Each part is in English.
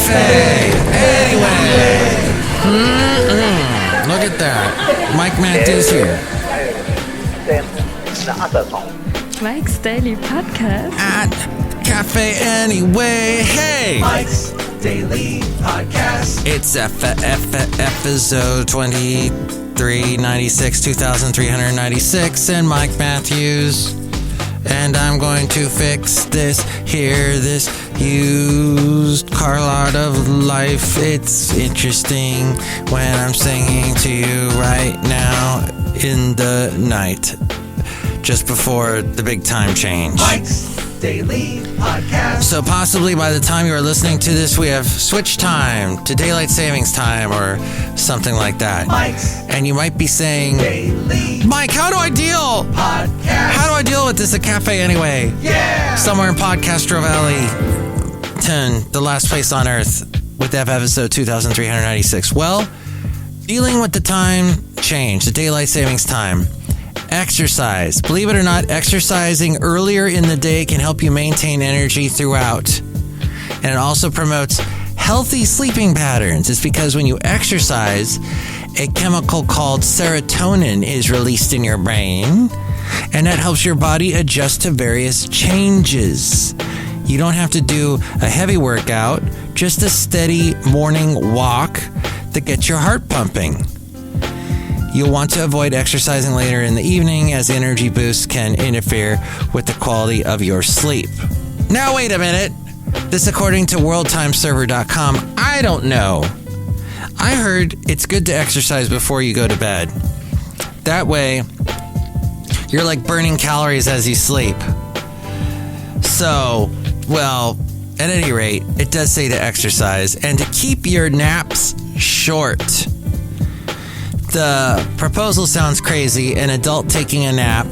Cafe Anyway. Look at that. Mike Matthews here. Mike's Daily Podcast. At Cafe Anyway. Hey! Mike's Daily Podcast. It's episode 2396, and Mike Matthews. And I'm going to fix this used car lot of life. It's interesting when I'm singing to you right now in the night, just before the big time change. Mike's Daily Podcast. So possibly by the time you are listening to this, we have switched time to daylight savings time or something like that. Mike's and you might be saying, Daily Mike, how do I deal? Podcast. How do I deal with this at Cafe Anyway? Yeah. Somewhere in Podcastro Valley, 10, the last place on earth, with that episode 2396. Well, dealing with the time change, the daylight savings time. Exercise. Believe it or not, exercising earlier in the day can help you maintain energy throughout. And it also promotes healthy sleeping patterns. It's because when you exercise, a chemical called serotonin is released in your brain, and that helps your body adjust to various changes. You don't have to do a heavy workout, just a steady morning walk that gets your heart pumping. You'll want to avoid exercising later in the evening, as energy boosts can interfere with the quality of your sleep. Now, wait a minute. This according to worldtimeserver.com. I don't know. I heard it's good to exercise before you go to bed. That way, you're like burning calories as you sleep. So, well, at any rate, it does say to exercise and to keep your naps short. The proposal sounds crazy. An adult taking a nap,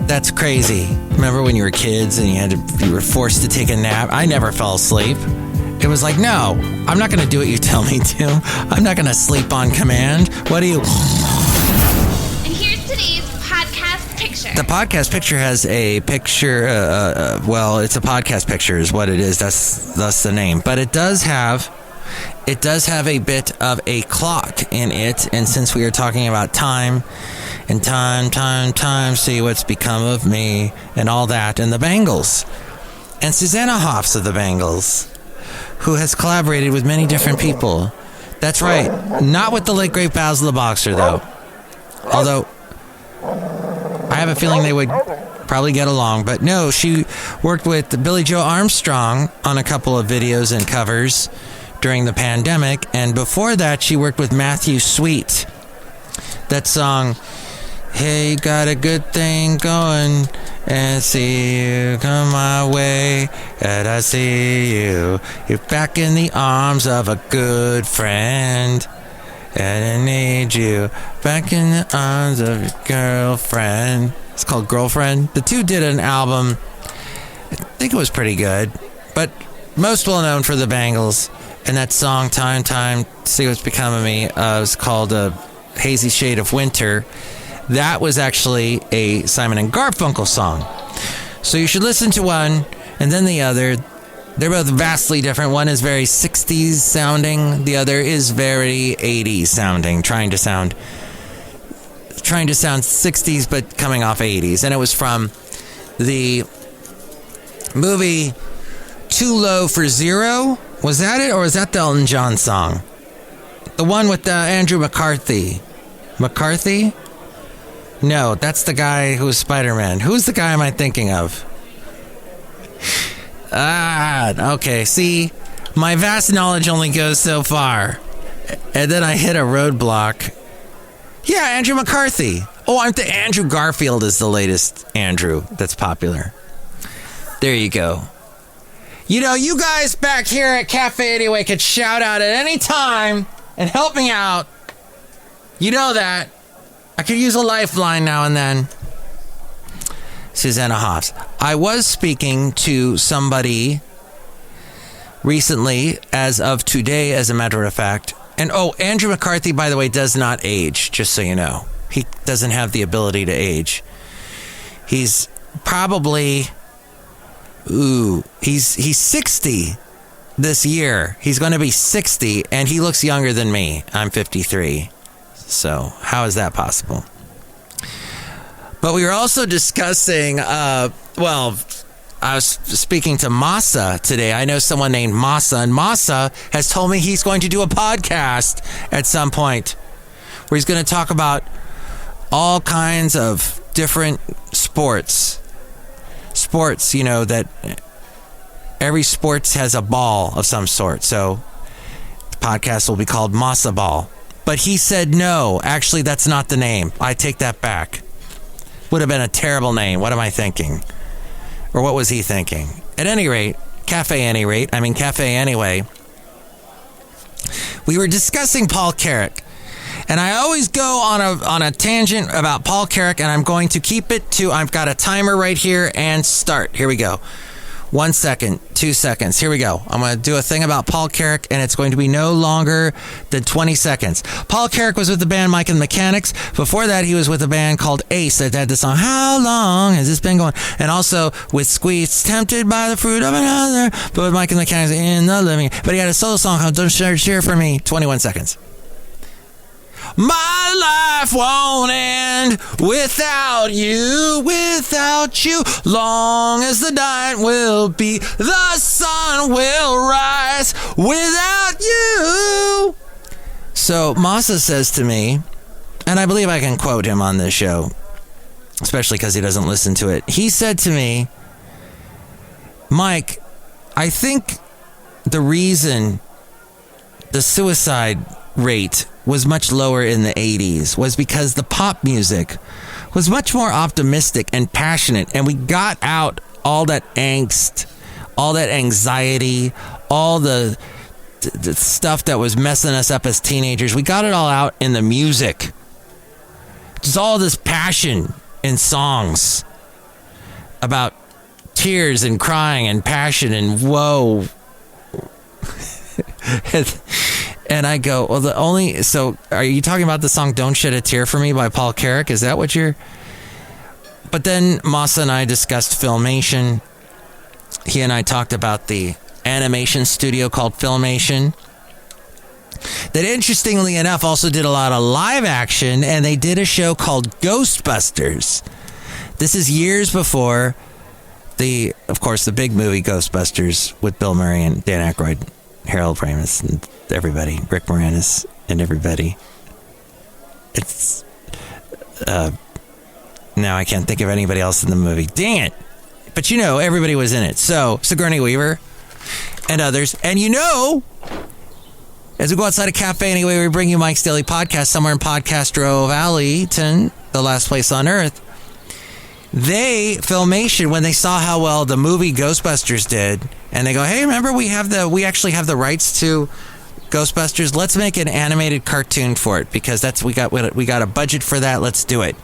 that's crazy. Remember when you were kids and you were forced to take a nap? I never fell asleep. It was like, no, I'm not going to do what you tell me to. I'm not going to sleep on command. What do you... And here's today's podcast picture. The podcast picture has a picture, well, it's a podcast picture is what it is. That's the name. But it does have a bit of a clock in it, and since we are talking about time, and time, see what's become of me, and all that, and the Bangles, and Susanna Hoffs of the Bangles, who has collaborated with many different people. That's right, not with the late great Basil the Boxer, though. Although, I have a feeling they would probably get along, but no, she worked with Billie Joe Armstrong on a couple of videos and covers during the pandemic, and before that she worked with Matthew Sweet. That song, hey, got a good thing going, and see you come my way, and I see you, you're back in the arms of a good friend, and I need you back in the arms of your girlfriend. It's called Girlfriend. The two did an album, I think it was pretty good, but most well known for the Bangles. And that song, Time, See What's Become of Me, was called Hazy Shade of Winter. That was actually a Simon and Garfunkel song. So you should listen to one and then the other. They're both vastly different. One is very 60s sounding. The other is very 80s sounding, trying to sound 60s but coming off 80s. And it was from the movie Too Low for Zero. Was that it, or was that the Elton John song? The one with Andrew McCarthy. McCarthy? No, that's the guy who was Spider-Man. Who's the guy am I thinking of? Okay, see? My vast knowledge only goes so far. And then I hit a roadblock. Yeah, Andrew McCarthy. Oh, Andrew Garfield is the latest Andrew that's popular. There you go. You know, you guys back here at Cafe Anyway could shout out at any time and help me out. You know that. I could use a lifeline now and then. Susanna Hoffs. I was speaking to somebody recently, as of today, as a matter of fact. And, Andrew McCarthy, by the way, does not age, just so you know. He doesn't have the ability to age. He's probably... he's 60. this year. He's going to be 60, and he looks younger than me. I'm 53. So how is that possible? But we were also discussing, I was speaking to Masa today. I know someone named Masa, and Masa has told me he's going to do a podcast at some point where he's going to talk about all kinds of different sports. Sports, that every sports has a ball of some sort. So the podcast will be called Masa Ball. But he said, no, actually, that's not the name. I take that back. Would have been a terrible name. What am I thinking? Or what was he thinking? At any rate, Cafe Anyway, we were discussing Paul Carrack. And I always go on a tangent about Paul Carrack, and I'm going to keep it to, I've got a timer right here, and start. Here we go. 1 second, 2 seconds. Here we go. I'm going to do a thing about Paul Carrack, and it's going to be no longer than 20 seconds. Paul Carrack was with the band Mike and the Mechanics. Before that, he was with a band called Ace that had the song, How Long Has This Been Going? And also with Squeeze, Tempted by the Fruit of Another. But with Mike and the Mechanics, In the Living. But he had a solo song called Don't Cheer For Me. 21 seconds. My life won't end without you. Long as the night will be, the sun will rise without you. So Masa says to me, and I believe I can quote him on this show, especially because he doesn't listen to it. He said to me, Mike, I think the reason the suicide rate was much lower in the 80s was because the pop music was much more optimistic and passionate, and we got out all that angst, all that anxiety, all the stuff that was messing us up as teenagers. We got it all out in the music. Just all this passion in songs about tears and crying and passion and whoa. And I go, well, so are you talking about the song Don't Shed a Tear for Me by Paul Carrack? Is that what you're... But then Masa and I discussed Filmation. He and I talked about the animation studio called Filmation that, interestingly enough, also did a lot of live action, and they did a show called Ghostbusters. This is years before of course, the big movie Ghostbusters with Bill Murray and Dan Aykroyd, Harold Ramis, and everybody, Rick Moranis, and everybody. It's now I can't think of anybody else in the movie. Dang it! But everybody was in it. So Sigourney Weaver and others, and as we go outside of Cafe Anyway, we bring you Mike's Daily Podcast somewhere in Podcastro Valley, the last place on earth. Filmation, when they saw how well the movie Ghostbusters did, and they go, hey, remember we actually have the rights to Ghostbusters. Let's make an animated cartoon for it because we got a budget for that. Let's do it.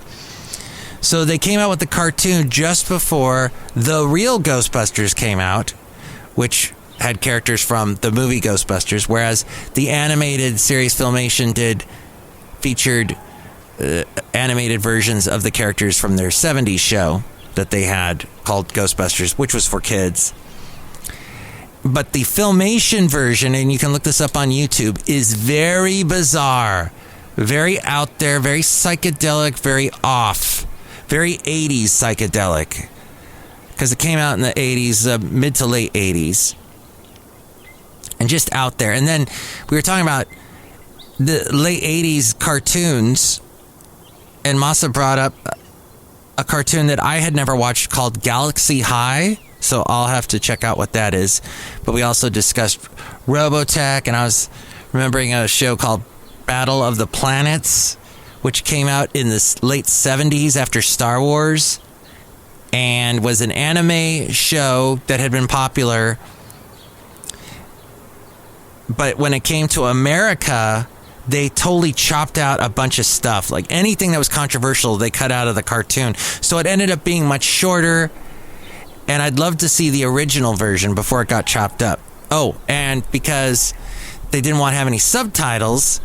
So they came out with the cartoon just before the real Ghostbusters came out, which had characters from the movie Ghostbusters, whereas the animated series Filmation featured animated versions of the characters from their 70s show that they had called Ghostbusters, which was for kids. But the Filmation version, and you can look this up on YouTube, is very bizarre, very out there, very psychedelic, very off, very 80s psychedelic, because it came out in the 80s, mid to late 80s, and just out there. And then we were talking about the late 80s cartoons, and Masa brought up a cartoon that I had never watched called Galaxy High, so I'll have to check out what that is. But we also discussed Robotech, and I was remembering a show called Battle of the Planets, which came out in the late 70s after Star Wars, and was an anime show that had been popular. But when it came to America, they totally chopped out a bunch of stuff. Like anything that was controversial, they cut out of the cartoon. So it ended up being much shorter. And I'd love to see the original version before it got chopped up. Oh, and because they didn't want to have any subtitles,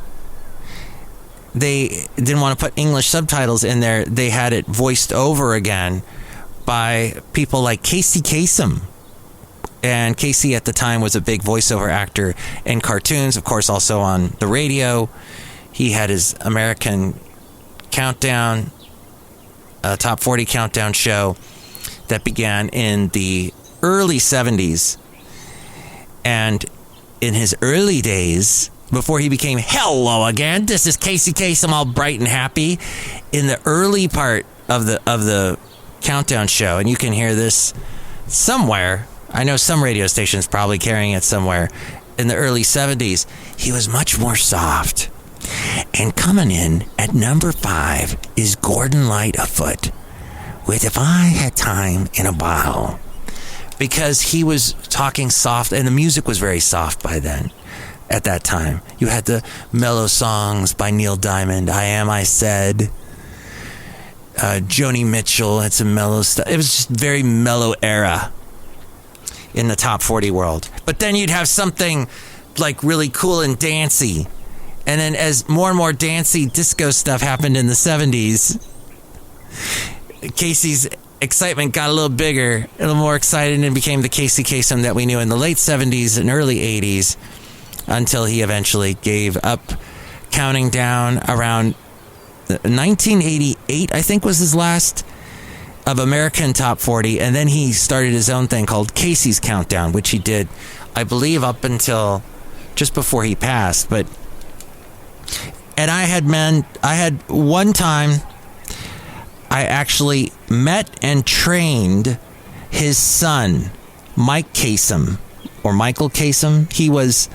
they didn't want to put English subtitles in there. They had it voiced over again by people like Casey Kasem. And Casey at the time was a big voiceover actor in cartoons, of course, also on the radio. He had his American Countdown, Top 40 Countdown show that began in the early 70s. And in his early days, before he became hello again, this is Casey Case, I'm all bright and happy. In the early part of the Countdown show, and you can hear this somewhere. I know some radio stations probably carrying it somewhere. In the early 70s, he was much more soft. And coming in at number 5 is Gordon Lightfoot with If I Had Time in a Bottle. Because he was talking soft, and the music was very soft by then. At that time, you had the mellow songs by Neil Diamond, I Am, I Said. Joni Mitchell had some mellow stuff. It was just very mellow era in the top 40 world. But then you'd have something like really cool and dancey. And then as more and more dancey disco stuff happened in the 70s, Casey's excitement got a little bigger, a little more excited, and became the Casey Kasem that we knew in the late 70s and early 80s, until he eventually gave up. Counting down around 1988, I think, was his last of American Top 40, and then he started his own thing called Casey's Countdown, which he did, I believe, up until just before he passed. And I had one time, I actually met and trained his son, Mike Kasem, or Michael Kasem. He was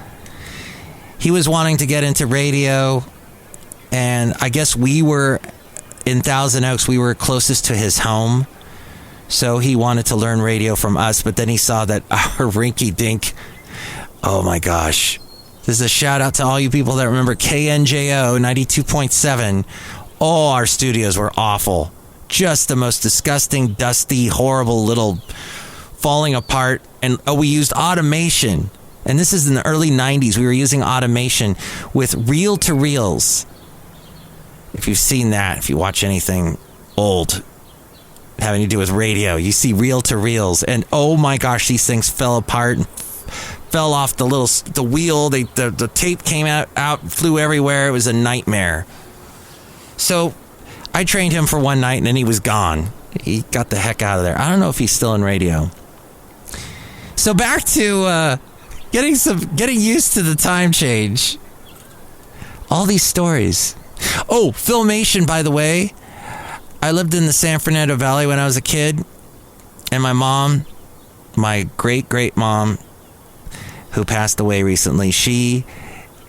wanting to get into radio, and I guess we were in Thousand Oaks, we were closest to his home, so he wanted to learn radio from us, but then he saw that our rinky-dink, oh my gosh, this is a shout out to all you people that remember KNJO 92.7. Oh, our studios were awful. Just the most disgusting, dusty, horrible little falling apart. And we used automation. And this is in the early 90s. We were using automation with reel-to-reels. If you've seen that, if you watch anything old having to do with radio, you see reel-to-reels. And oh my gosh, these things fell apart and fell off the wheel. The tape came out, flew everywhere. It was a nightmare. So I trained him for one night, and then he was gone. He got the heck out of there. I don't know if he's still in radio. So back to getting used to the time change. All these stories. Oh, Filmation, by the way. I lived in the San Fernando Valley when I was a kid, and my mom, my great mom, who passed away recently, she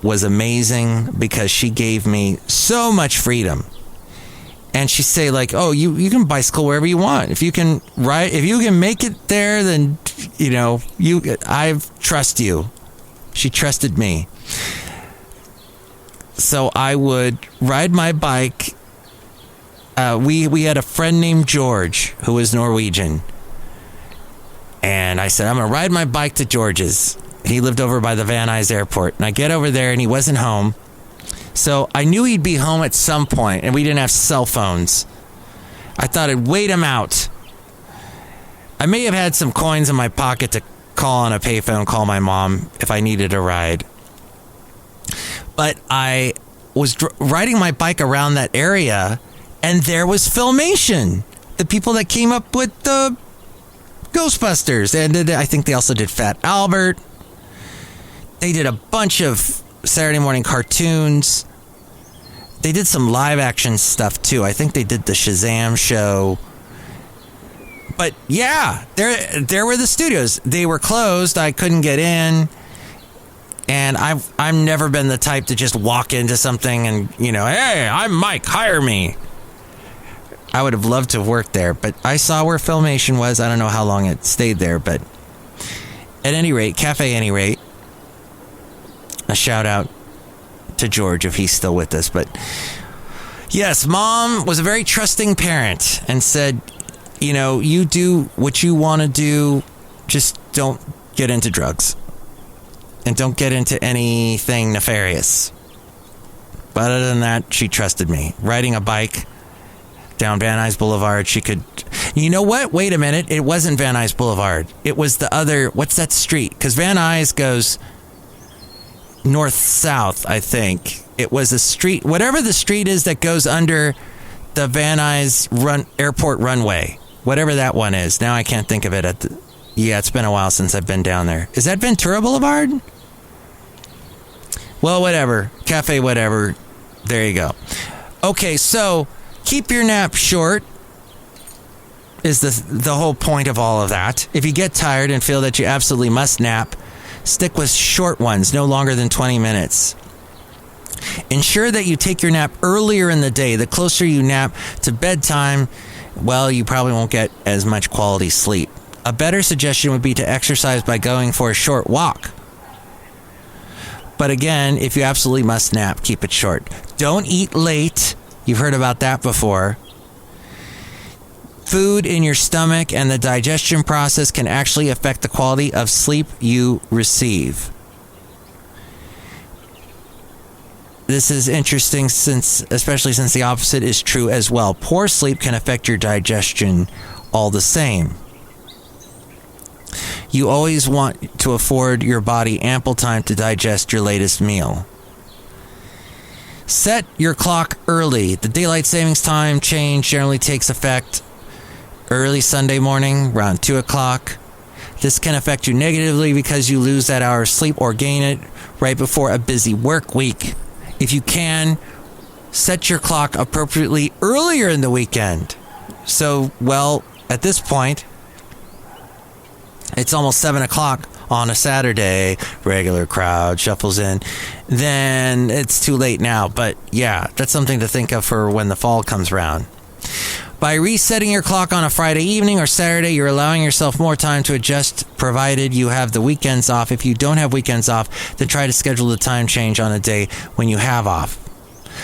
was amazing because she gave me so much freedom. And she'd say, like, oh, you can bicycle wherever you want. If you can make it there, then, I trust you. She trusted me. So I would ride my bike. We had a friend named George who was Norwegian. And I said, I'm going to ride my bike to George's. He lived over by the Van Nuys Airport. And I get over there, and he wasn't home. So I knew he'd be home at some point, and we didn't have cell phones. I thought I'd wait him out. I may have had some coins in my pocket to call on a payphone, call my mom if I needed a ride. But I was riding my bike around that area, and there was Filmation. The people that came up with the Ghostbusters. And I think they also did Fat Albert. They did a bunch of Saturday morning cartoons. They did some live action stuff too. I think they did the Shazam show. But yeah, there were the studios. They were closed. I couldn't get in. And I've never been the type to just walk into something and, hey, I'm Mike, hire me. I would have loved to have worked there, but I saw where Filmation was. I don't know how long it stayed there, but at any rate, Cafe Any Rate. A shout out to George if he's still with us. But yes, Mom was a very trusting parent and said, you do what you want to do. Just don't get into drugs and don't get into anything nefarious. But other than that, she trusted me. Riding a bike down Van Nuys Boulevard, she could... You know what? Wait a minute. It wasn't Van Nuys Boulevard. It was the other, what's that street? Because Van Nuys goes north-south, I think. It was a street, whatever the street is that goes under the Van Nuys airport runway. Whatever that one is. Now I can't think of it. Yeah, it's been a while since I've been down there. Is that Ventura Boulevard? Well, whatever. Cafe whatever. There you go. Okay, so keep your nap short is the whole point of all of that. If you get tired and feel that you absolutely must nap, stick with short ones, no longer than 20 minutes. Ensure that you take your nap earlier in the day. The closer you nap to bedtime, well, you probably won't get as much quality sleep. A better suggestion would be to exercise by going for a short walk. But again, if you absolutely must nap, keep it short. Don't eat late. You've heard about that before. Food in your stomach and the digestion process can actually affect the quality of sleep you receive. This is interesting, especially since the opposite is true as well. Poor sleep can affect your digestion all the same. You always want to afford your body ample time to digest your latest meal. Set your clock early. The daylight savings time change generally takes effect early Sunday morning, around 2 o'clock. This can affect you negatively because you lose that hour of sleep or gain it right before a busy work week. If you can, set your clock appropriately earlier in the weekend. So, well, at this point, it's almost 7 o'clock on a Saturday. Regular crowd shuffles in. Then it's too late now. But yeah, that's something to think of for when the fall comes around. By resetting your clock on a Friday evening or Saturday, you're allowing yourself more time to adjust, provided you have the weekends off. If you don't have weekends off, then try to schedule the time change on a day when you have off.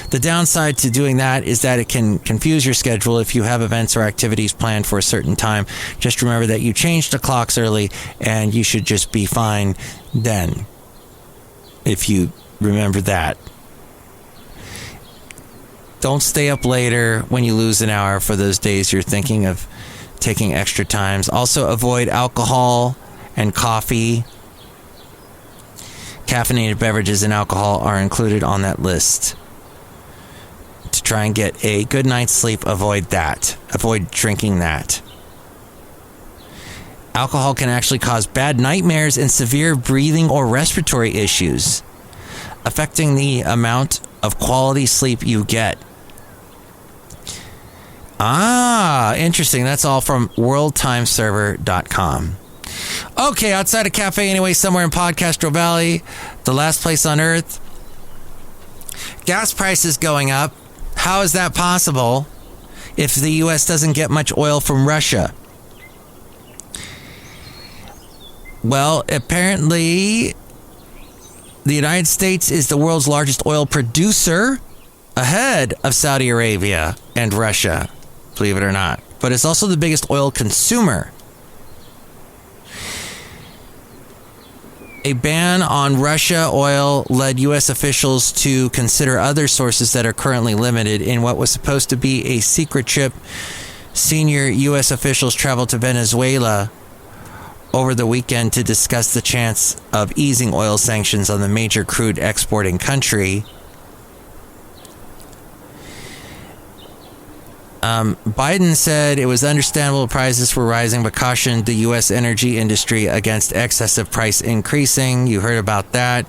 The downside to doing that is that it can confuse your schedule if you have events or activities planned for a certain time. Just remember that you changed the clocks early and you should just be fine then, if you remember that. Don't stay up later when you lose an hour for those days you're thinking of taking extra times. Also, avoid alcohol and coffee. Caffeinated beverages and alcohol are included on that list. To try and get a good night's sleep, avoid that. Avoid drinking that. Alcohol can actually cause bad nightmares and severe breathing or respiratory issues, affecting the amount of quality sleep you get. Interesting. That's all from worldtimeserver.com. Okay, outside a cafe anyway, somewhere in Podcastro Valley, the last place on earth. Gas prices going up. How is that possible if the U.S. doesn't get much oil from Russia? Well, apparently the United States is the world's largest oil producer, ahead of Saudi Arabia and Russia, believe it or not. But it's also the biggest oil consumer. A ban on Russia oil led U.S. officials to consider other sources that are currently limited. In what was supposed to be a secret trip, senior U.S. officials traveled to Venezuela over the weekend to discuss the chance of easing oil sanctions on the major crude exporting country. Biden said it was understandable prices were rising, but cautioned the U.S. energy industry against excessive price increasing. You heard about that.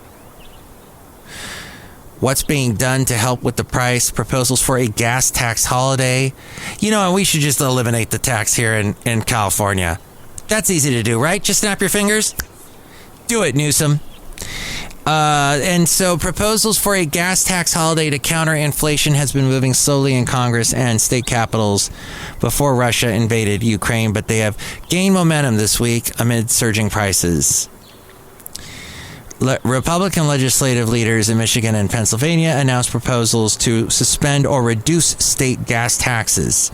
What's being done to help with the price? Proposals for a gas tax holiday. You know, we should just eliminate the tax here in California. That's easy to do, right? Just snap your fingers. Do it, Newsom. And so proposals for a gas tax holiday to counter inflation has been moving slowly in Congress and state capitals before Russia invaded Ukraine, but they have gained momentum this week amid surging prices. Republican legislative leaders in Michigan and Pennsylvania announced proposals to suspend or reduce state gas taxes.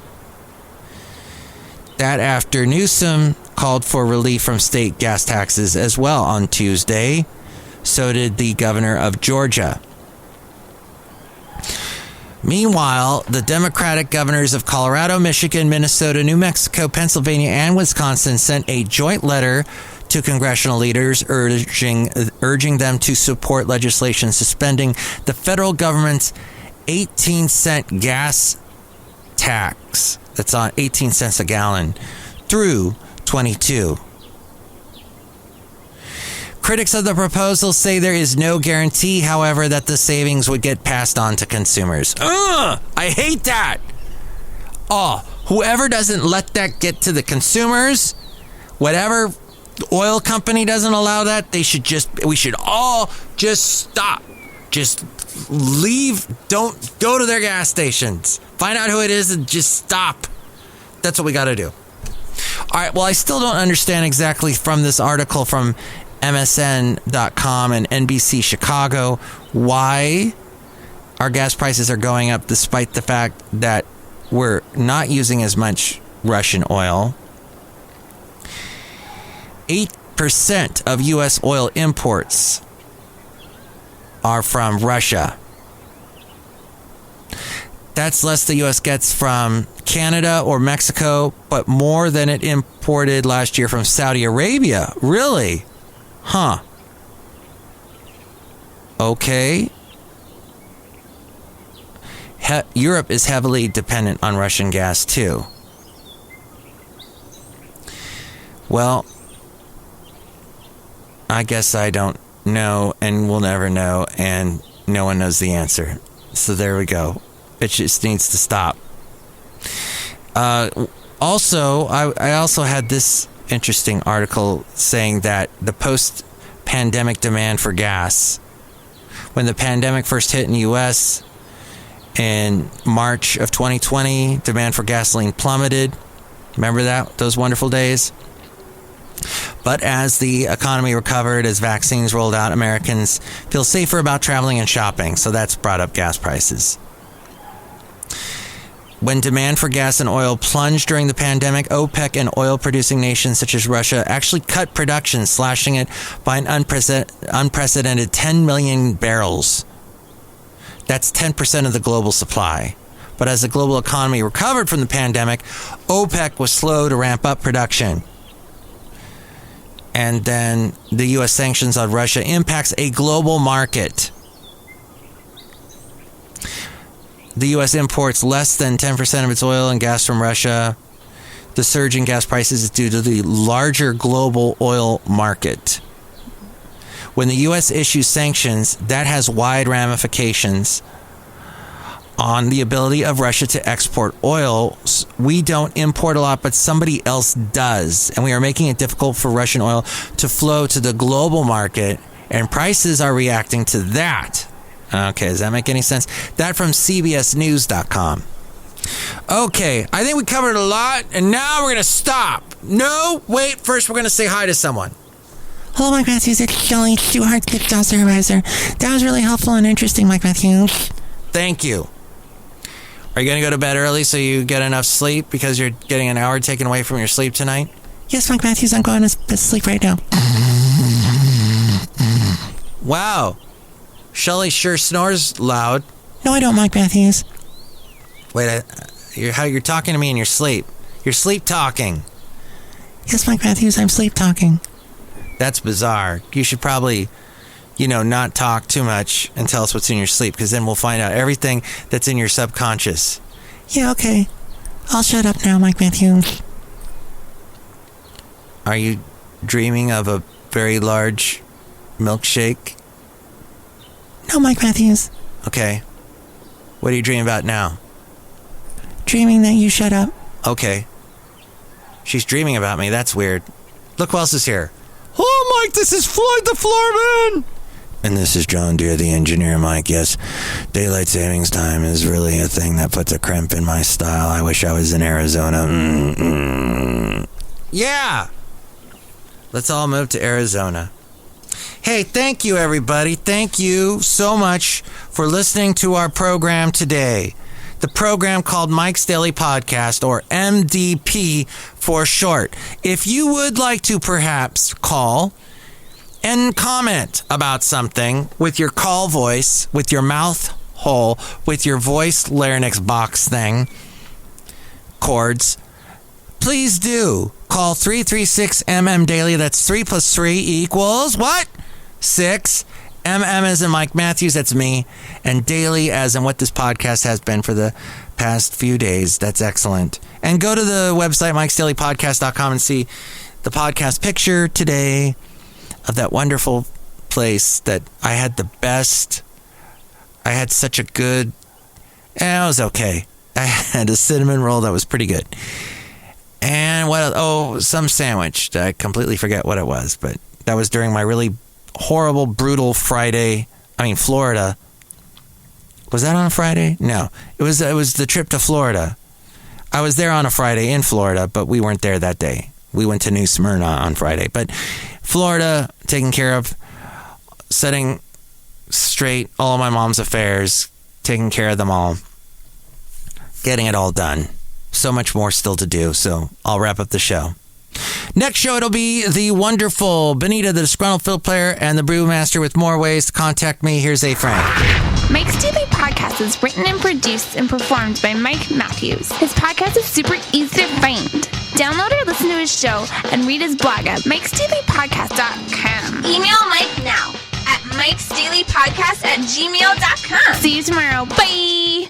That after Newsom called for relief from state gas taxes as well on Tuesday. So did the governor of Georgia. Meanwhile, the Democratic governors of Colorado, Michigan, Minnesota, New Mexico, Pennsylvania, and Wisconsin sent a joint letter to congressional leaders urging them to support legislation suspending the federal government's 18-cent gas tax. That's on 18 cents a gallon through 22. Critics of the proposal say there is no guarantee, however, that the savings would get passed on to consumers. I hate that. Whoever doesn't let that get to the consumers, whatever oil company doesn't allow that, we should all just stop. Just leave. Don't go to their gas stations. Find out who it is and just stop. That's what we got to do. All right. Well, I still don't understand exactly from this article from MSN.com and NBC Chicago why our gas prices are going up despite the fact that we're not using as much Russian oil. 8% of U.S. oil imports are from Russia. That's less the U.S. gets from Canada or Mexico, but more than it imported last year from Saudi Arabia. Really? Huh. Okay. Europe is heavily dependent on Russian gas, too. Well, I guess I don't know, and we'll never know, and no one knows the answer. So there we go. It just needs to stop. Also, I also had this interesting article saying that the post-pandemic demand for gas, when the pandemic first hit in the U.S. in March of 2020, demand for gasoline plummeted. Remember that? Those wonderful days? But as the economy recovered, as vaccines rolled out, Americans feel safer about traveling and shopping. So that's brought up gas prices. When demand for gas and oil plunged during the pandemic, OPEC and oil-producing nations such as Russia actually cut production, slashing it by an unprecedented 10 million barrels. That's 10% of the global supply. But as the global economy recovered from the pandemic, OPEC was slow to ramp up production. And then the U.S. sanctions on Russia impacts a global market. The U.S. imports less than 10% of its oil and gas from Russia. The surge in gas prices is due to the larger global oil market. When the U.S. issues sanctions, that has wide ramifications on the ability of Russia to export oil. We don't import a lot, but somebody else does. And we are making it difficult for Russian oil to flow to the global market, and prices are reacting to that. Okay, does that make any sense? That from CBSNews.com. Okay, I think we covered a lot, and now we're going to stop. No, wait, first we're going to say hi to someone. Hello, Mike Matthews. It's Chely Shoehart, the job supervisor. That was really helpful and interesting, Mike Matthews. Thank you. Are you going to go to bed early so you get enough sleep because you're getting an hour taken away from your sleep tonight? Yes, Mike Matthews, I'm going to sleep right now. Wow. Chely sure snores loud. No, I don't, Mike Matthews. Wait, you're talking to me in your sleep. You're sleep talking. Yes, Mike Matthews, I'm sleep talking. That's bizarre. You should probably, not talk too much and tell us what's in your sleep, because then we'll find out everything that's in your subconscious. Yeah, okay. I'll shut up now, Mike Matthews. Are you dreaming of a very large milkshake? No, Mike Matthews. Okay. What are you dreaming about now? Dreaming that you shut up. Okay. She's dreaming about me. That's weird. Look who else is here. Oh, Mike, this is Floyd the Floorman! And this is John Deere, the engineer, Mike. Yes, daylight savings time is really a thing that puts a crimp in my style. I wish I was in Arizona. Yeah! Let's all move to Arizona. Hey, thank you, everybody. Thank you so much for listening to our program today. The program called Mike's Daily Podcast, or MDP for short. If you would like to perhaps call and comment about something with your call voice, with your mouth hole with your voice larynx box thing, chords, please do call 336 Daily. That's 3 plus 3 equals what? 6. as in Mike Matthews, that's me, and Daily as in what this podcast has been for the past few days. That's excellent. And go to the website, MikesDailyPodcast.com, and see the podcast picture today of that wonderful place that I had the best. I had such a good, it was okay. I had a cinnamon roll that was pretty good. And what? Oh, some sandwich. I completely forget what it was, but that was during my really horrible, brutal Florida. Was that on a Friday? No, it was the trip to Florida. I was there on a Friday in Florida, but we weren't there that day. We went to New Smyrna on Friday, but Florida, taking care of, setting straight all of my mom's affairs, taking care of them all, getting it all done. So much more still to do, so I'll wrap up the show. Next show, it'll be the wonderful Benita, the Disgruntled Fiddle Player, and the Brewmaster with more ways to contact me. Here's A. Frank. Mike's Daily Podcast is written and produced and performed by Mike Matthews. His podcast is super easy to find. Download or listen to his show and read his blog at MikesDailyPodcast.com. Email Mike now at MikesDailyPodcast@gmail.com. See you tomorrow. Bye!